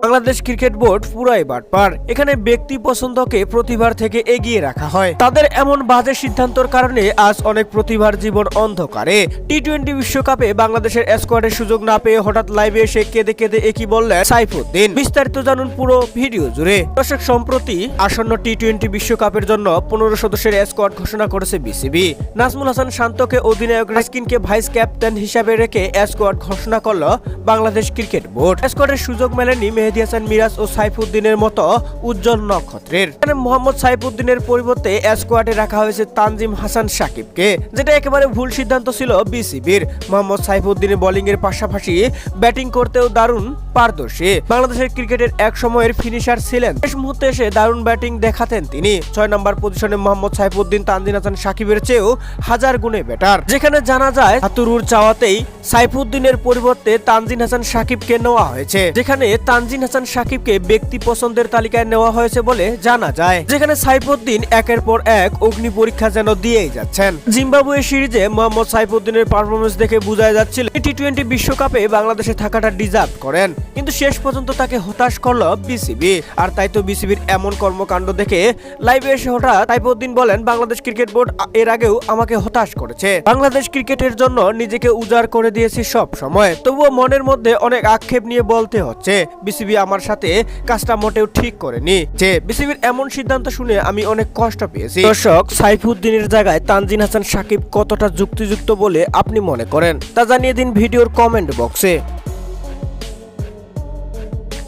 Bangladesh cricket board পুরাই বাটপার। এখানে ব্যক্তি পছন্দকে প্রতিভার থেকে এগিয়ে রাখা হয়। তাদের এমন বাজে সিদ্ধান্তর কারণে আজ অনেক প্রতিভার জীবন অন্ধকারে। টি-20 বিশ্বকাপে বাংলাদেশের স্কোয়াডের সুযোগ না পেয়ে হঠাৎ লাইভে এসে কেঁদে কেঁদে একই বললেন সাইফুদ্দিন। বিস্তারিত জানুন পুরো ভিডিও জুড়ে। দর্শক, সম্প্রতি আসন্ন টি-20 বিশ্বকাপের জন্য 15 সদস্যের স্কোয়াড ঘোষণা করেছে বিসিবি। নাজমুল হাসান শান্তকে অধিনায়ক, রাস্কিনকে ভাইস ক্যাপ্টেন হিসাবে রেখে স্কোয়াড ঘোষণা করল বাংলাদেশ ক্রিকেট বোর্ড। স্কোয়াডের সুযোগ মেলেনি মেহেদী হাসান মিরাজ ও সাইফুদ্দিনের মতো উজ্জ্বল নক্ষত্রের। এখানে মোহাম্মদ সাইফুদ্দিনের পরিবর্তে স্কোয়াডে রাখা হয়েছে তানজিম হাসান সাকিবকে, যেটা একেবারে ভুল সিদ্ধান্ত ছিল বিসিবির। মোহাম্মদ সাইফুদ্দিনের বোলিং এর পাশাপাশি ব্যাটিং করতেও দারুণ পারদর্শী। বাংলাদেশের ক্রিকেটের এক সময়ের ফিনিশার ছিলেন। শেষ মুহূর্তে এসে দারুণ ব্যাটিং দেখাতেন তিনি। 6 নম্বর পজিশনে মোহাম্মদ সাইফুদ্দিন তানজিম হাসান সাকিবের চেয়েও হাজার গুণে বেটার। যেখানে জানা যায় হাতুরুর চাওয়াতেই সাইফুদ্দিনের পরিবর্তে তানজিম হাসান সাকিবকে নেওয়া হয়েছে। যেখানে তানজিম হাসান সাকিবকে ব্যক্তি পছন্দের তালিকায় নেওয়া হয়েছে বলে জানা যায়। যেখানে সাইফুদ্দিন একের পর এক অগ্নি পরীক্ষা যেন দিয়েই যাচ্ছেন। জিম্বাবুয়ে সিরিজে মোহাম্মদ সাইফুদ্দিনের পারফরমেন্স দেখে বোঝা যাচ্ছিল টি-20 বিশ্বকাপে বাংলাদেশে থাকাটা ডিজার্ভ করেন, কিন্তু শেষ পর্যন্ত তাকে হতাশ করলো বিসিবি। আর তাই তো বিসিবির এমন কর্মকাণ্ড দেখে লাইভে এসে হঠাৎ সাইফুদ্দিন বলেন, বাংলাদেশ ক্রিকেট বোর্ড এর আগেও আমাকে হতাশ করেছে। বাংলাদেশ ক্রিকেটের জন্য নিজেকে উজাড় করে দিয়েছি সব সময়, তবুও মনের মধ্যে অনেক আক্ষেপ নিয়ে বলতে হচ্ছে বিসিবি আমার সাথে কাজটা মোটেও ঠিক করেনি। যে বিসিবির এমন সিদ্ধান্ত শুনে আমি অনেক কষ্ট পেয়েছি। দর্শক, সাইফুদ্দিনের জায়গায় তানজিম হাসান সাকিব কতটা যুক্তিযুক্ত বলে আপনি মনে করেন তা জানিয়ে দিন ভিডিওর কমেন্ট বক্সে।